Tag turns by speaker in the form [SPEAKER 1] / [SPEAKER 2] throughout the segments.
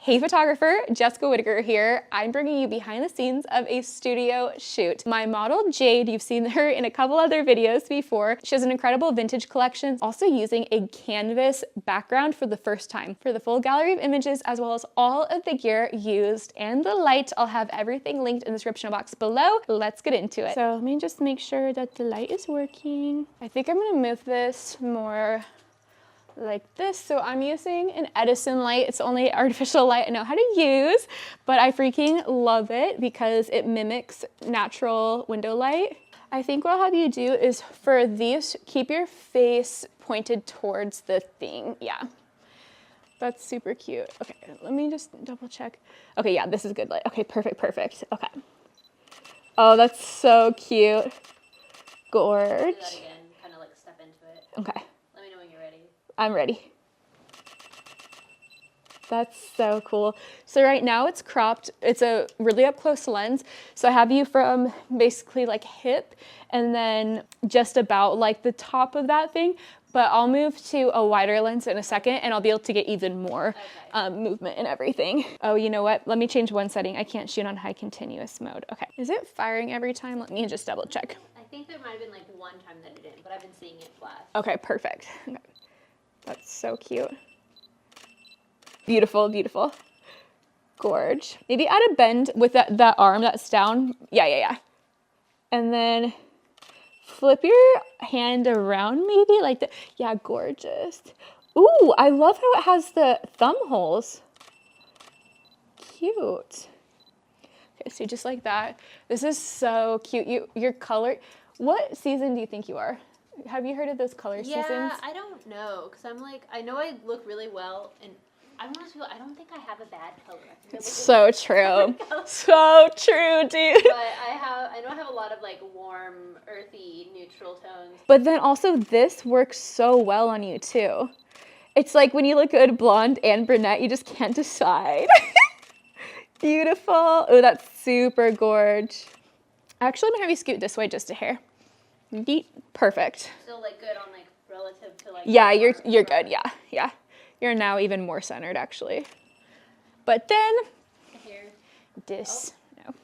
[SPEAKER 1] Hey photographer, Jessica Whitaker here. I'm bringing you behind the scenes of a studio shoot. My model Jade, you've seen her in a couple other videos before. She has an incredible vintage collection, also using a canvas background for the first time. For the full gallery of images, as well as all of the gear used and the light, I'll have everything linked in the description box below. Let's get into it. So let me just make sure that the light is working. I think I'm gonna move this more like this. So I'm using an Edison light. It's the only artificial light I know how to use, but I freaking love it because it mimics natural window light. I think what I'll have you do is for these, keep your face pointed towards the thing. Yeah, that's super cute. Okay, let me just double check. Okay, yeah, this is good light. Okay, perfect, perfect. Okay. Oh, that's so cute. Gorge.
[SPEAKER 2] Do that again, kind of like step into it.
[SPEAKER 1] Okay.
[SPEAKER 2] I'm ready.
[SPEAKER 1] That's so cool. So right now it's cropped. It's a really up close lens. So I have you from basically like hip and then just about like the top of that thing. But I'll move to a wider lens in a second and I'll be able to get even more movement and everything. Oh, you know what? Let me change one setting. I can't shoot on high continuous mode. Okay. Is it firing every time? Let me just double check.
[SPEAKER 2] I think there might have been like one time that it didn't, but I've been seeing it flash.
[SPEAKER 1] Okay, perfect. Okay. That's so cute. Beautiful, beautiful. Gorge. Maybe add a bend with that arm that's down. Yeah. And then flip your hand around maybe like that. Yeah, gorgeous. Ooh, I love how it has the thumb holes. Cute. Okay, so just like that. This is so cute. Your color. What season do you think you are? Have you heard of those color seasons?
[SPEAKER 2] Yeah, I don't know, because I'm like, I know I look really well, and I'm honest with you, I don't think I have a bad color.
[SPEAKER 1] So true. So true, dude.
[SPEAKER 2] But I know I have a lot of like warm, earthy, neutral tones.
[SPEAKER 1] But then also this works so well on you too. It's like when you look good blonde and brunette, you just can't decide. Beautiful. Oh, that's super gorge. Actually, I'm gonna have you scoot this way just a hair. Perfect.
[SPEAKER 2] Still like good on like relative to like.
[SPEAKER 1] Yeah, you're good. Yeah. You're now even more centered actually. But then
[SPEAKER 2] here.
[SPEAKER 1] This no.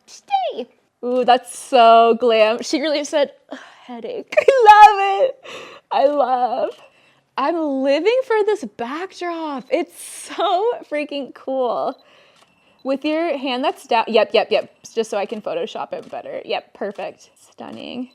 [SPEAKER 1] Stay. Ooh, that's so glam. She really said headache. I love it. I'm living for this backdrop. It's so freaking cool. With your hand that's down. Yep. Just so I can Photoshop it better. Yep, perfect. Stunning.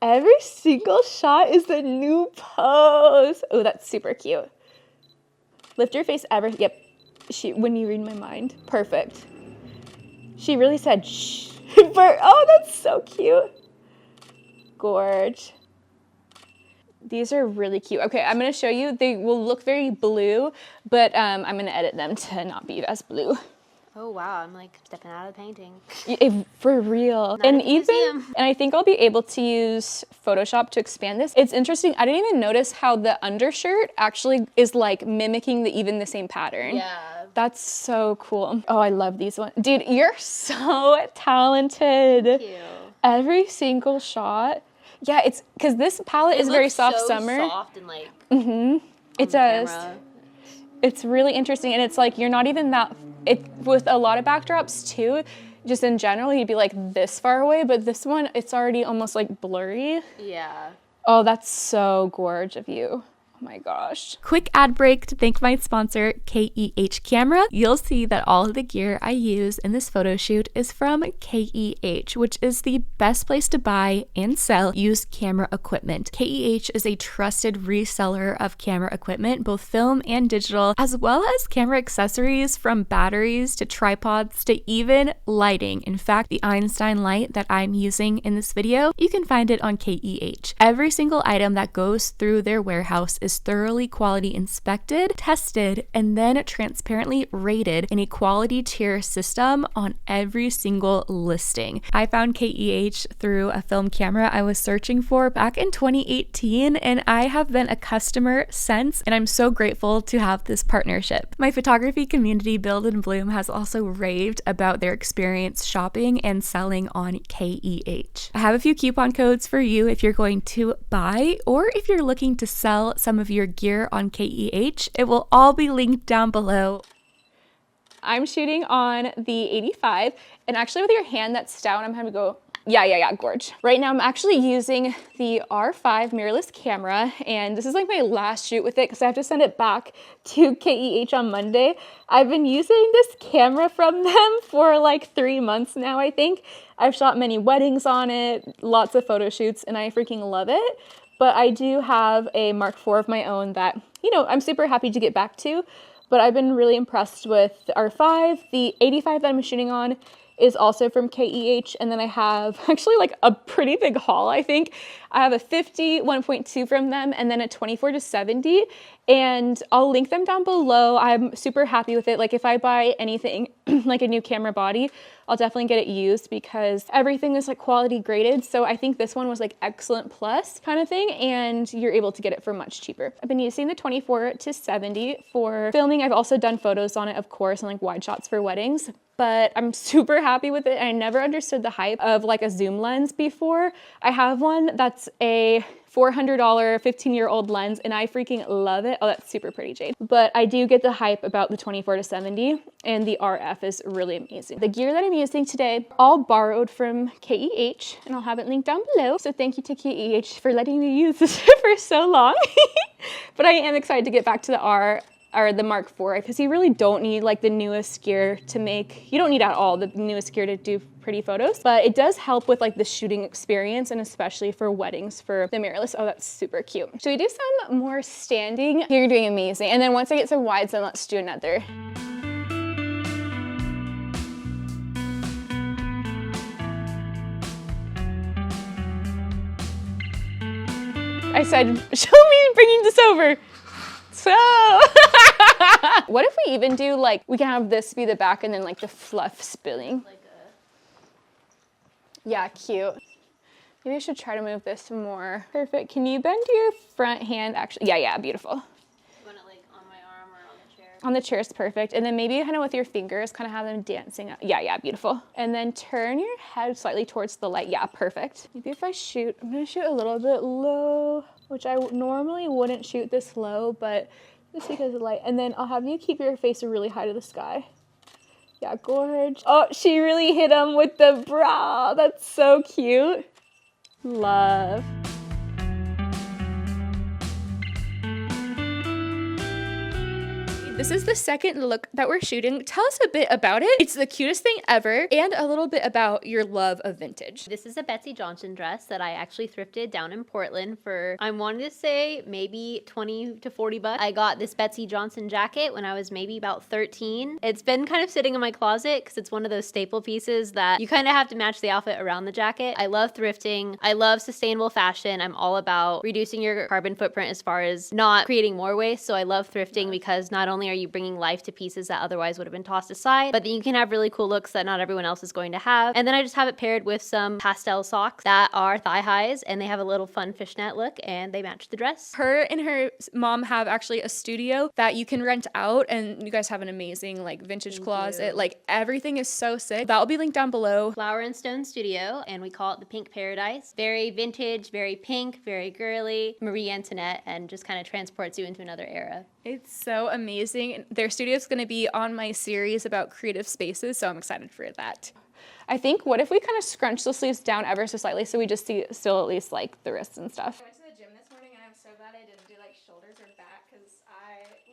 [SPEAKER 1] Every single shot is a new pose. Oh, that's super cute. Lift your face ever. Yep. When you read my mind. Perfect. She really said shh. Oh, that's so cute. Gorge. These are really cute. Okay, I'm going to show you. They will look very blue, but I'm going to edit them to not be as blue.
[SPEAKER 2] Oh wow, I'm like stepping out of the painting.
[SPEAKER 1] For real. And I think I'll be able to use Photoshop to expand this. It's interesting. I didn't even notice how the undershirt actually is like mimicking even the same pattern.
[SPEAKER 2] Yeah.
[SPEAKER 1] That's so cool. Oh, I love these ones. Dude, you're so talented.
[SPEAKER 2] Thank you.
[SPEAKER 1] Every single shot. Yeah, it's because this palette is very soft summer.
[SPEAKER 2] Soft and like.
[SPEAKER 1] It does.
[SPEAKER 2] Camera.
[SPEAKER 1] It's really interesting, and it's like you're not even that. With a lot of backdrops too, just in general, you'd be like this far away, but this one, it's already almost like blurry.
[SPEAKER 2] Yeah.
[SPEAKER 1] Oh, that's so gorge of you. Oh my gosh.
[SPEAKER 3] Quick ad break to thank my sponsor, KEH Camera. You'll see that all of the gear I use in this photo shoot is from KEH, which is the best place to buy and sell used camera equipment. KEH is a trusted reseller of camera equipment, both film and digital, as well as camera accessories from batteries to tripods to even lighting. In fact, the Einstein light that I'm using in this video, you can find it on KEH. Every single item that goes through their warehouse is thoroughly quality inspected, tested, and then transparently rated in a quality tier system on every single listing. I found KEH through a film camera I was searching for back in 2018, and I have been a customer since, and I'm so grateful to have this partnership. My photography community, Build and Bloom, has also raved about their experience shopping and selling on KEH. I have a few coupon codes for you if you're going to buy or if you're looking to sell some some of your gear on KEH, it will all be linked down below.
[SPEAKER 1] I'm shooting on the 85, and actually with your hand that's down, I'm having to go, yeah, gorge. Right now I'm actually using the R5 mirrorless camera, and this is like my last shoot with it because I have to send it back to KEH on Monday. I've been using this camera from them for like 3 months now, I think. I've shot many weddings on it, lots of photo shoots, and I freaking love it. But I do have a Mark IV of my own that, you know, I'm super happy to get back to. But I've been really impressed with the R5. The 85 that I'm shooting on is also from KEH, and then I have actually like a pretty big haul, I think. I have a 50 1.2 from them, and then a 24-70, and I'll link them down below. I'm super happy with it. Like if I buy anything, like a new camera body, I'll definitely get it used because everything is like quality graded. So I think this one was like excellent plus kind of thing, and you're able to get it for much cheaper. I've been using the 24-70 for filming. I've also done photos on it, of course, and like wide shots for weddings. But I'm super happy with it. And I never understood the hype of like a zoom lens before. I have one that's a $400 15-year-old lens, and I freaking love it. Oh, that's super pretty, Jade. But I do get the hype about the 24-70, and the RF is really amazing. The gear that I'm using today, all borrowed from KEH, and I'll have it linked down below. So thank you to KEH for letting me use this for so long. But I am excited to get back to the Mark IV, because you really don't need like the newest gear to make, you don't need at all the newest gear to do pretty photos, but it does help with like the shooting experience, and especially for weddings for the mirrorless. Oh, that's super cute. Should we do some more standing? You're doing amazing. And then once I get some wides, then let's do another. I said, show me bringing this over. So, what if we even do like, we can have this be the back and then like the fluff spilling.
[SPEAKER 2] Like
[SPEAKER 1] yeah, cute. Maybe I should try to move this more. Perfect. Can you bend your front hand actually? Yeah, beautiful.
[SPEAKER 2] you want it like on my arm or on the chair?
[SPEAKER 1] On the chair is perfect. And then maybe kind of with your fingers, kind of have them dancing. Yeah, beautiful. And then turn your head slightly towards the light. Yeah, perfect. Maybe if I shoot, I'm gonna shoot a little bit low, which I normally wouldn't shoot this low, but just because of the light. And then I'll have you keep your face really high to the sky. Yeah, gorge. Oh, she really hit him with the bra. That's so cute. Love. This is the second look that we're shooting. Tell us a bit about it. It's the cutest thing ever, and a little bit about your love of vintage.
[SPEAKER 2] This is a Betsy Johnson dress that I actually thrifted down in Portland for, I wanted to say maybe 20 to 40 bucks. I got this Betsy Johnson jacket when I was maybe about 13. It's been kind of sitting in my closet because it's one of those staple pieces that you kind of have to match the outfit around the jacket. I love thrifting. I love sustainable fashion. I'm all about reducing your carbon footprint as far as not creating more waste. So I love thrifting because not only are you bringing life to pieces that otherwise would have been tossed aside, but then you can have really cool looks that not everyone else is going to have. And then I just have it paired with some pastel socks that are thigh highs, and they have a little fun fishnet look, and they match the dress.
[SPEAKER 1] Her and her mom have actually a studio that you can rent out, and you guys have an amazing like vintage closet. Like everything is so sick. That will be linked down below.
[SPEAKER 2] Flower and Stone Studio, and we call it the Pink Paradise. Very vintage, very pink, very girly, Marie Antoinette, and just kind of transports you into another era.
[SPEAKER 1] It's so amazing. Their studio is going to be on my series about creative spaces, so I'm excited for that. I think, what if we kind of scrunch the sleeves down ever so slightly so we just see still at least like the wrists and stuff. I went to the gym this morning and I'm so glad I didn't do like shoulders or back because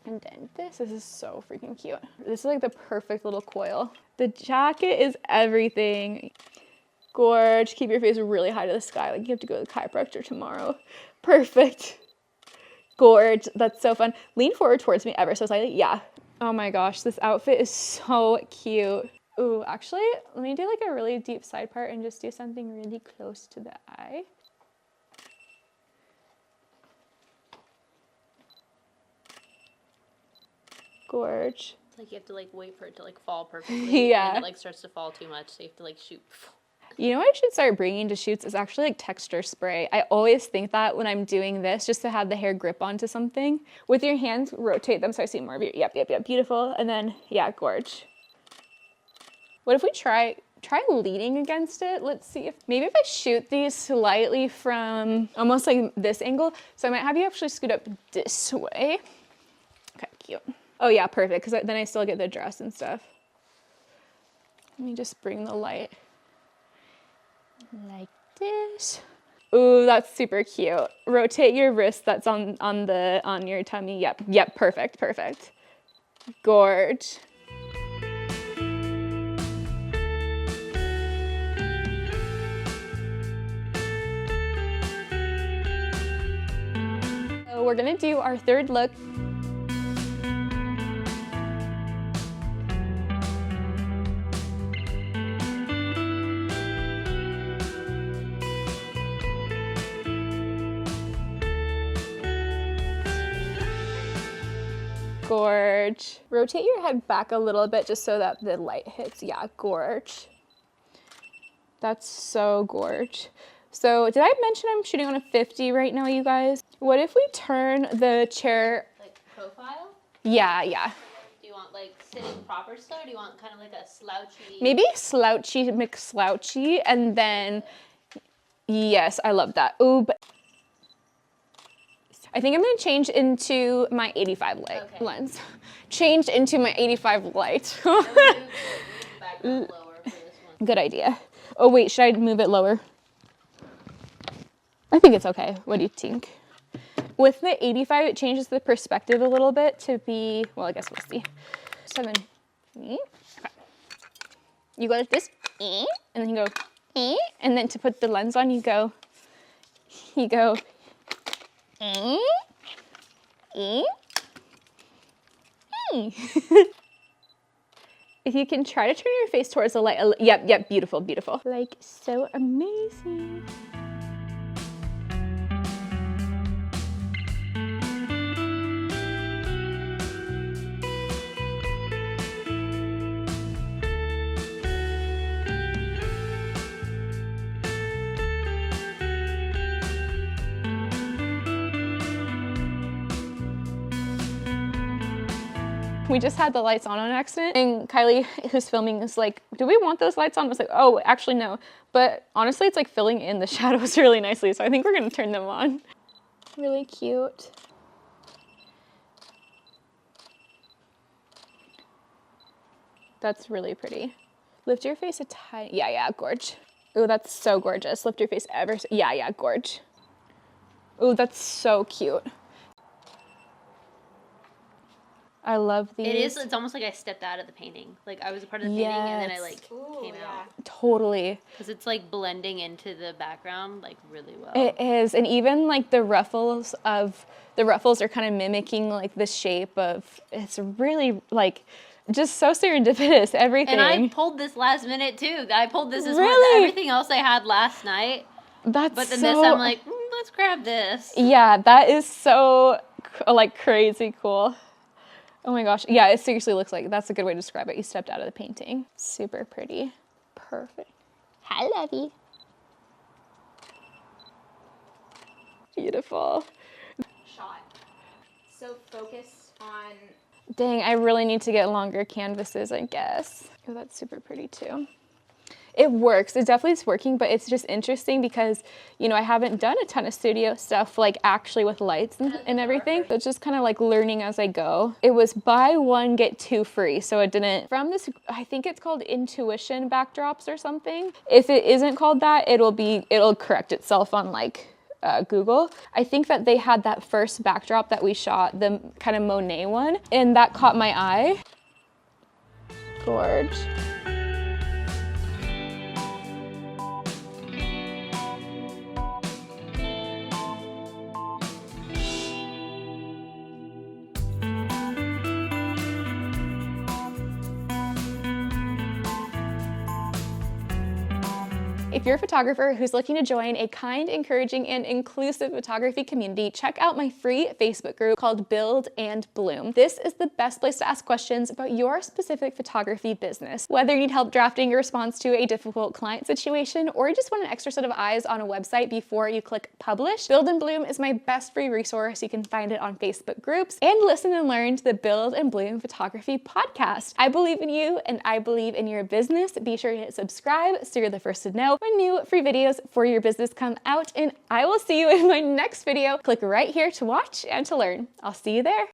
[SPEAKER 1] And then this is so freaking cute. This is like the perfect little coil. The jacket is everything. Gorge. Keep your face really high to the sky. Like you have to go to the chiropractor tomorrow. Perfect. Gorge. That's so fun. Lean forward towards me ever so slightly. Yeah. Oh my gosh, this outfit is so cute. Ooh, actually, let me do like a really deep side part and just do something really close to the eye. Gorge.
[SPEAKER 2] It's like you have to like wait for it to like fall perfectly.
[SPEAKER 1] Yeah.
[SPEAKER 2] And it like starts to fall too much, so you have to like shoot.
[SPEAKER 1] You know what I should start bringing to shoots is actually like texture spray. I always think that when I'm doing this, just to have the hair grip onto something. With your hands, rotate them so I see more of your, yep, beautiful. And then, yeah, gorge. What if we try try leaning against it. Let's see if maybe if I shoot these slightly from almost like this angle. So I might have you actually scoot up this way. Okay, cute. Oh yeah, perfect, because then I still get the dress and stuff. Let me just bring the light like this. Ooh, that's super cute. Rotate your wrist that's on your tummy. Yep, perfect. Gorge. So we're gonna do our third look. Gorge. Rotate your head back a little bit just so that the light hits. Yeah, gorge. That's so gorge. So did I mention I'm shooting on a 50 right now, you guys? What if we turn the chair?
[SPEAKER 2] Like profile?
[SPEAKER 1] Yeah.
[SPEAKER 2] Do you want like sitting proper style, or do you want kind of like a slouchy?
[SPEAKER 1] Maybe slouchy, McSlouchy, and then, yes, I love that. Ooh, but I think I'm gonna change into my 85 light lens. Change into my 85 light.
[SPEAKER 2] Move back lower for this one.
[SPEAKER 1] Good idea. Oh wait, should I move it lower? I think it's okay. What do you think? With the 85, it changes the perspective a little bit to be, well, I guess we'll see. 7. Okay. You go like this, and then you go, and then to put the lens on, you go. If you can try to turn your face towards the light, yep, beautiful. Like, so amazing. We just had the lights on accident, and Kylie, who's filming, is like, do we want those lights on? I was like, oh, actually no. But honestly, it's like filling in the shadows really nicely, so I think we're gonna turn them on. Really cute. That's really pretty. Lift your face a tiny, yeah, gorge. Ooh, that's so gorgeous. Lift your face ever so, yeah, gorge. Ooh, that's so cute. I love these.
[SPEAKER 2] It's almost like I stepped out of the painting. Like I was a part of the painting and then I like came out.
[SPEAKER 1] Totally.
[SPEAKER 2] Because it's like blending into the background like really well.
[SPEAKER 1] It is. And even like the ruffles are kind of mimicking like the shape of, it's really like just so serendipitous, everything.
[SPEAKER 2] And I pulled this last minute too. I pulled this as
[SPEAKER 1] Really?
[SPEAKER 2] everything else I had last night. But then
[SPEAKER 1] so,
[SPEAKER 2] this I'm like, let's grab this.
[SPEAKER 1] Yeah, that is so like crazy cool. Oh my gosh. Yeah, it seriously looks like, that's a good way to describe it. You stepped out of the painting. Super pretty. Perfect. Hi, Lovey. Beautiful.
[SPEAKER 4] Shot. So focused on...
[SPEAKER 1] Dang, I really need to get longer canvases, I guess. Oh, that's super pretty too. It works. It definitely is working, but it's just interesting because, you know, I haven't done a ton of studio stuff like actually with lights and everything. So it's just kind of like learning as I go. It was buy one, get 2 free. So it didn't, from this, I think it's called Intuition backdrops or something. If it isn't called that, it'll correct itself on like Google. I think that they had that first backdrop that we shot, the kind of Monet one, and that caught my eye. Gorge. If you're a photographer who's looking to join a kind, encouraging, and inclusive photography community, check out my free Facebook group called Build and Bloom. This is the best place to ask questions about your specific photography business. Whether you need help drafting a response to a difficult client situation, or you just want an extra set of eyes on a website before you click publish, Build and Bloom is my best free resource. You can find it on Facebook groups and listen and learn to the Build and Bloom Photography Podcast. I believe in you and I believe in your business. Be sure to hit subscribe so you're the first to know when new free videos for your business come out, and I will see you in my next video. Click right here to watch and to learn. I'll see you there.